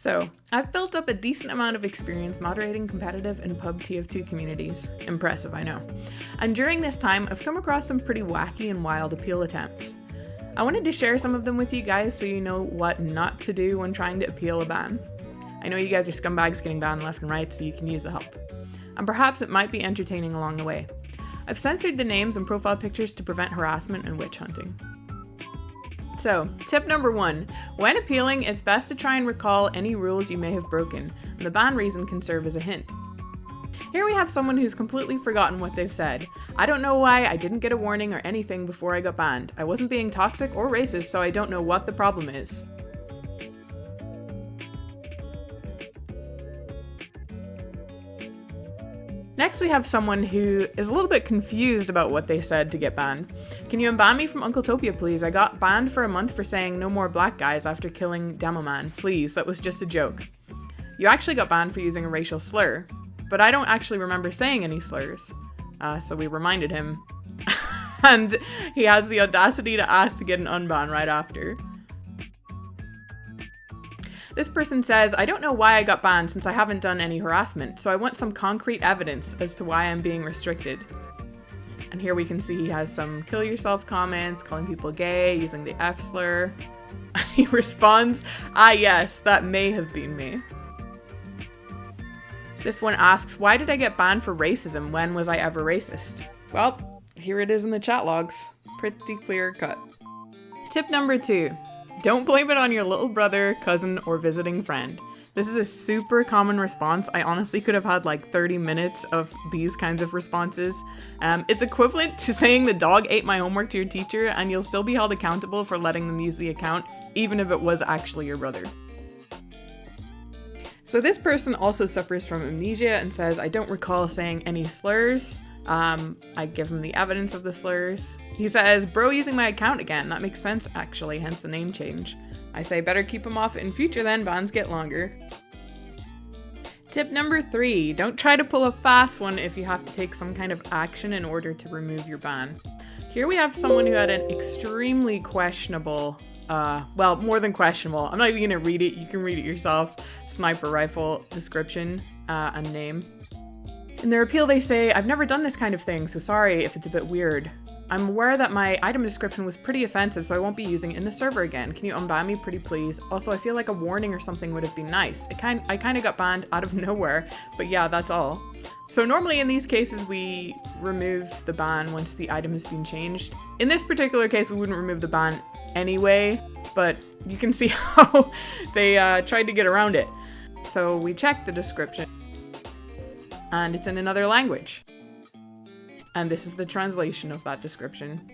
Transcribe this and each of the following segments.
So, I've built up a decent amount of experience moderating competitive and pub TF2 communities. Impressive, I know. And during this time, I've come across some pretty wacky and wild appeal attempts. I wanted to share some of them with you guys so you know what not to do when trying to appeal a ban. I know you guys are scumbags getting banned left and right, so you can use the help. And perhaps it might be entertaining along the way. I've censored the names and profile pictures to prevent harassment and witch hunting. So, tip number 1. When appealing, it's best to try and recall any rules you may have broken, and the ban reason can serve as a hint. Here we have someone who's completely forgotten what they've said. I don't know why I didn't get a warning or anything before I got banned. I wasn't being toxic or racist, so I don't know what the problem is. Next, we have someone who is a little bit confused about what they said to get banned. Can you unban me from Uncletopia, please? I got banned for a month for saying no more black guys after killing Demo Man. Please, that was just a joke. You actually got banned for using a racial slur, but I don't actually remember saying any slurs. So we reminded him, and he has the audacity to ask to get an unban right after. This person says, I don't know why I got banned since I haven't done any harassment, so I want some concrete evidence as to why I'm being restricted. And here we can see he has some kill yourself comments, calling people gay, using the F slur. And he responds, ah yes, that may have been me. This one asks, why did I get banned for racism? When was I ever racist? Well, here it is in the chat logs. Pretty clear cut. Tip number 2. Don't blame it on your little brother, cousin, or visiting friend. This is a super common response. I honestly could have had like 30 minutes of these kinds of responses. It's equivalent to saying the dog ate my homework to your teacher, and you'll still be held accountable for letting them use the account, even if it was actually your brother. So this person also suffers from amnesia and says, I don't recall saying any slurs. I give him the evidence of the slurs. He says, bro using my account again. That makes sense actually, hence the name change. I say better keep him off in future then, bans get longer. Tip number 3, don't try to pull a fast one if you have to take some kind of action in order to remove your ban. Here we have someone who had an extremely questionable, well, more than questionable, I'm not even gonna read it, you can read it yourself, sniper rifle description and name. In their appeal, they say, I've never done this kind of thing, so sorry if it's a bit weird. I'm aware that my item description was pretty offensive, so I won't be using it in the server again. Can you unban me pretty please? Also, I feel like a warning or something would have been nice. I kind of got banned out of nowhere, but yeah, that's all. So normally in these cases, we remove the ban once the item has been changed. In this particular case, we wouldn't remove the ban anyway, but you can see how they tried to get around it. So we checked the description. And it's in another language. And this is the translation of that description.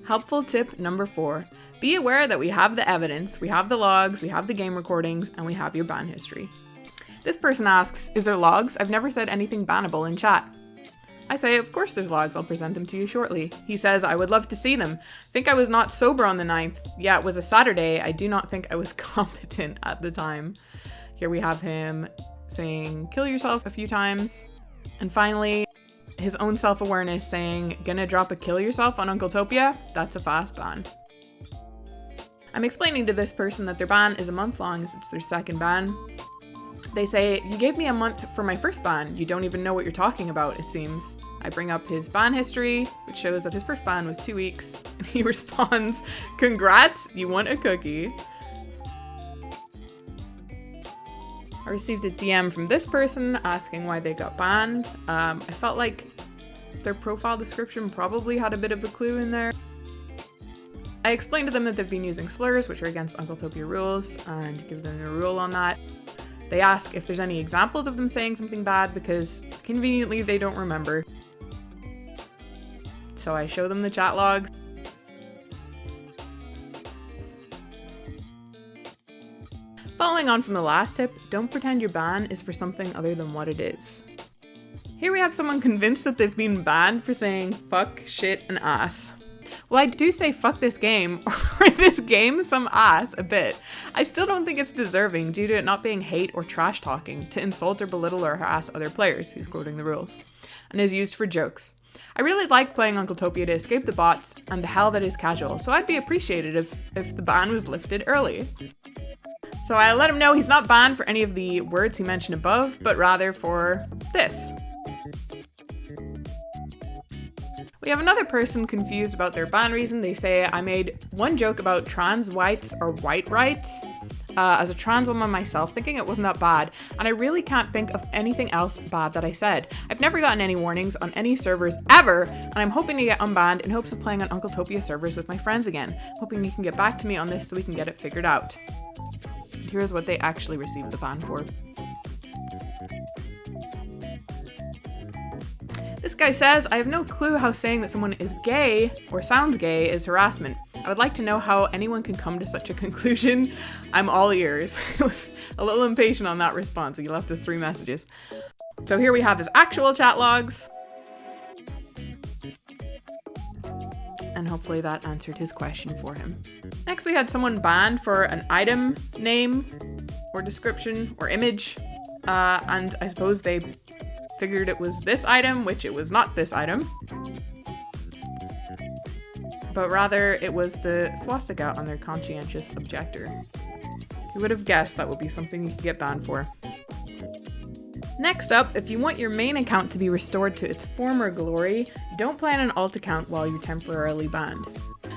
Helpful tip number 4. Be aware that we have the evidence, we have the logs, we have the game recordings, and we have your ban history. This person asks, is there logs? I've never said anything bannable in chat. I say, of course there's logs, I'll present them to you shortly. He says, I would love to see them. Think I was not sober on the 9th. Yeah, it was a Saturday. I do not think I was competent at the time. Here we have him saying, kill yourself a few times. And finally, his own self-awareness saying, gonna drop a kill yourself on Uncletopia? That's a fast ban. I'm explaining to this person that their ban is a month long as it's their second ban. They say, you gave me a month for my first ban. You don't even know what you're talking about, it seems. I bring up his ban history, which shows that his first ban was 2 weeks. And he responds, congrats, you want a cookie. I received a DM from this person asking why they got banned. I felt like their profile description probably had a bit of a clue in there. I explained to them that they've been using slurs, which are against Uncletopia rules, and give them a rule on that. They ask if there's any examples of them saying something bad because conveniently they don't remember. So I show them the chat logs. Following on from the last tip, don't pretend your ban is for something other than what it is. Here we have someone convinced that they've been banned for saying fuck, shit, and ass. Well, I do say fuck this game, or this game some ass a bit. I still don't think it's deserving due to it not being hate or trash talking, to insult or belittle or harass other players, he's quoting the rules, and is used for jokes. I really like playing Uncletopia to escape the bots and the hell that is casual, so I'd be appreciated if the ban was lifted early. So I let him know he's not banned for any of the words he mentioned above, but rather for this. We have another person confused about their ban reason. They say, I made one joke about trans whites or white rights. As a trans woman myself, thinking it wasn't that bad, and I really can't think of anything else bad that I said. I've never gotten any warnings on any servers ever, and I'm hoping to get unbanned in hopes of playing on Uncletopia servers with my friends again. Hoping you can get back to me on this so we can get it figured out. And here's what they actually received the ban for. This guy says, I have no clue how saying that someone is gay or sounds gay is harassment. I would like to know how anyone can come to such a conclusion. I'm all ears. I was a little impatient on that response. He left us 3 messages. So here we have his actual chat logs. And hopefully that answered his question for him. Next we had someone banned for an item name or description or image. And I suppose they figured it was this item, which it was not this item. But rather it was the swastika on their conscientious objector. Who would have guessed that would be something you could get banned for? Next up, if you want your main account to be restored to its former glory, don't play on an alt account while you're temporarily banned.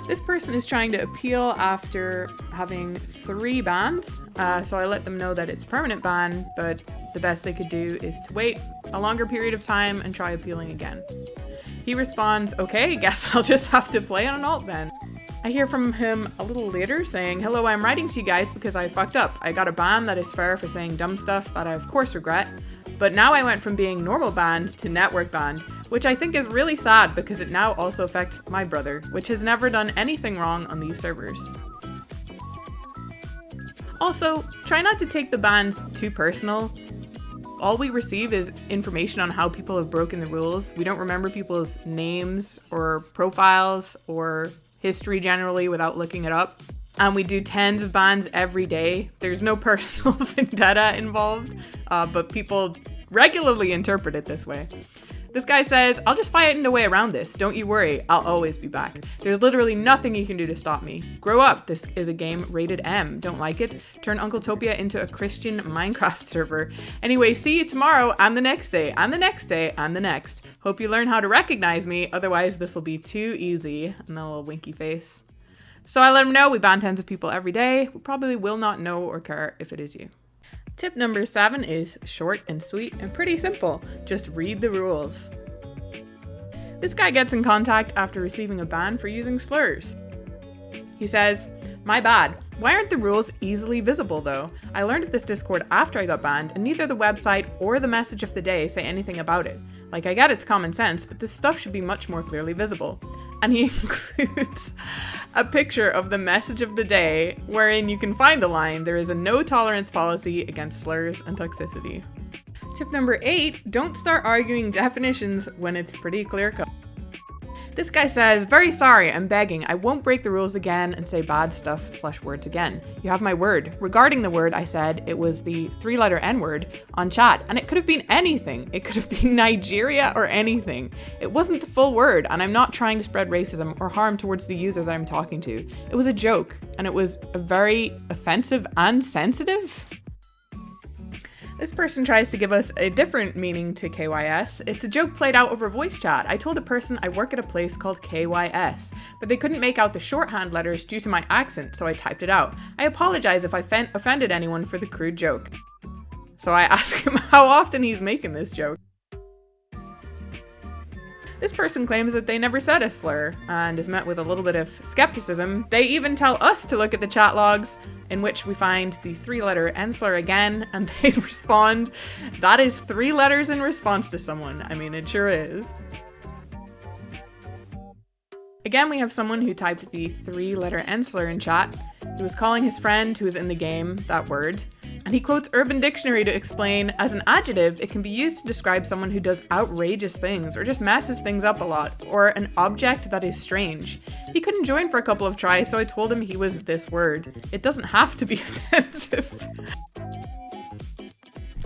This person is trying to appeal after having 3 bans, so I let them know that it's a permanent ban, but the best they could do is to wait a longer period of time and try appealing again. He responds, okay, guess I'll just have to play on an alt then. I hear from him a little later saying, hello, I'm writing to you guys because I fucked up. I got a ban that is fair for saying dumb stuff that I of course regret, but now I went from being normal banned to network banned, which I think is really sad because it now also affects my brother, which has never done anything wrong on these servers. Also, try not to take the bans too personal. All we receive is information on how people have broken the rules. We don't remember people's names or profiles or history generally without looking it up. And we do tens of bans every day. There's no personal vendetta involved, but people regularly interpret it this way. This guy says, I'll just find a way around this. Don't you worry, I'll always be back. There's literally nothing you can do to stop me. Grow up, this is a game rated M. Don't like it? Turn Uncletopia into a Christian Minecraft server. Anyway, see you tomorrow and the next day and the next day and the next. Hope you learn how to recognize me, otherwise this will be too easy. And then a little winky face. So I let him know we ban tens of people every day. We probably will not know or care if it is you. Tip number 7 is short and sweet and pretty simple. Just read the rules. This guy gets in contact after receiving a ban for using slurs. He says, my bad. Why aren't the rules easily visible though? I learned of this Discord after I got banned and neither the website or the message of the day say anything about it. Like, I get it's common sense, but this stuff should be much more clearly visible. And he includes a picture of the message of the day wherein you can find the line, there is a no tolerance policy against slurs and toxicity. Tip number 8, don't start arguing definitions when it's pretty clear cut. This guy says, very sorry, I'm begging. I won't break the rules again and say bad stuff/words again. You have my word. Regarding the word, I said it was the 3-letter N-word on chat, and it could have been anything. It could have been Nigeria or anything. It wasn't the full word, and I'm not trying to spread racism or harm towards the user that I'm talking to. It was a joke, and it was very offensive and sensitive. This person tries to give us a different meaning to KYS. It's a joke played out over voice chat. I told a person I work at a place called KYS, but they couldn't make out the shorthand letters due to my accent, so I typed it out. I apologize if I offended anyone for the crude joke. So I ask him how often he's making this joke. This person claims that they never said a slur and is met with a little bit of skepticism. They even tell us to look at the chat logs in which we find the 3-letter N slur again, and they respond, that is 3 letters in response to someone. I mean, it sure is. Again, we have someone who typed the 3-letter N slur in chat. He was calling his friend who is in the game that word, and he quotes Urban Dictionary to explain, as an adjective, it can be used to describe someone who does outrageous things or just messes things up a lot, or an object that is strange. He couldn't join for a couple of tries, so I told him he was this word. It doesn't have to be offensive.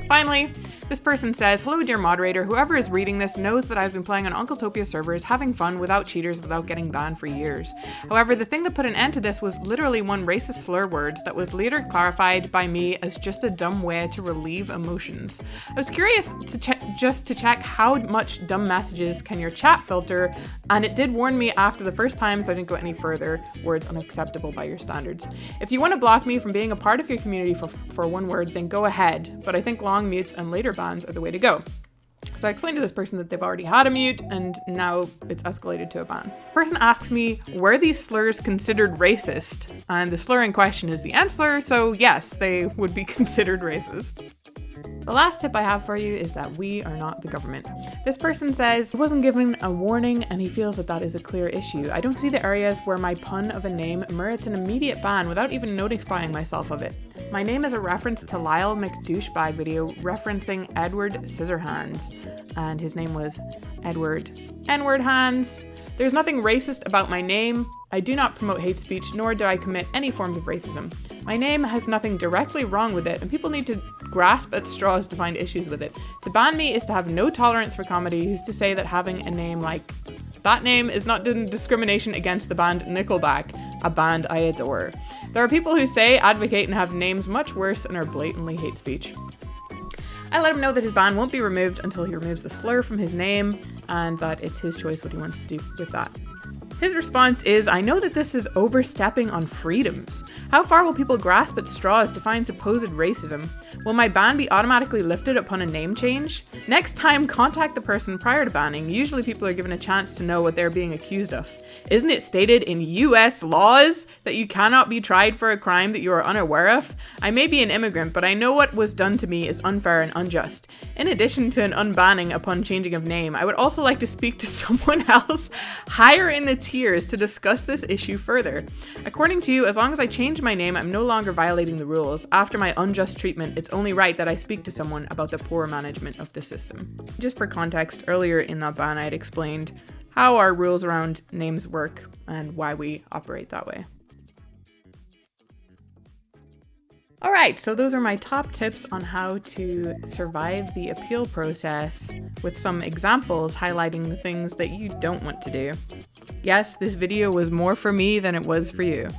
Finally, this person says, hello dear moderator, whoever is reading this knows that I've been playing on uncletopia servers, having fun without cheaters, without getting banned for years. However, the thing that put an end to this was literally one racist slur word that was later clarified by me as just a dumb way to relieve emotions. I was curious to check how much dumb messages can your chat filter, and it did warn me after the first time, so I didn't go any further. Words unacceptable by your standards. If you want to block me from being a part of your community for one word, then go ahead, but I think long mutes and later bans are the way to go. So I explained to this person that they've already had a mute and now it's escalated to a ban. The person asks me, were these slurs considered racist? And the slur in question is the ant slur, so yes, they would be considered racist. The last tip I have for you is that we are not the government. This person says he wasn't given a warning and he feels that is a clear issue. I don't see the areas where my pun of a name merits an immediate ban without even notifying myself of it. My name is a reference to Lyle McDouchebag video referencing Edward Scissorhands, and his name was Edward N-word Hands. There's nothing racist about my name. I do not promote hate speech, nor do I commit any forms of racism. My name has nothing directly wrong with it, and people need to grasp at straws to find issues with it. To ban me is to have no tolerance for comedy, who's to say that having a name like that name is not discrimination against the band Nickelback, a band I adore. There are people who say, advocate, and have names much worse and are blatantly hate speech. I let him know that his ban won't be removed until he removes the slur from his name, and that it's his choice what he wants to do with that. His response is, I know that this is overstepping on freedoms. How far will people grasp at straws to find supposed racism? Will my ban be automatically lifted upon a name change? Next time, contact the person prior to banning. Usually people are given a chance to know what they're being accused of. Isn't it stated in US laws that you cannot be tried for a crime that you are unaware of? I may be an immigrant, but I know what was done to me is unfair and unjust. In addition to an unbanning upon changing of name, I would also like to speak to someone else higher in the tiers to discuss this issue further. According to you, as long as I change my name, I'm no longer violating the rules. After my unjust treatment, it's only right that I speak to someone about the poor management of the system. Just for context, earlier in that ban, I had explained how our rules around names work and why we operate that way. All right, so those are my top tips on how to survive the appeal process, with some examples highlighting the things that you don't want to do. Yes, this video was more for me than it was for you.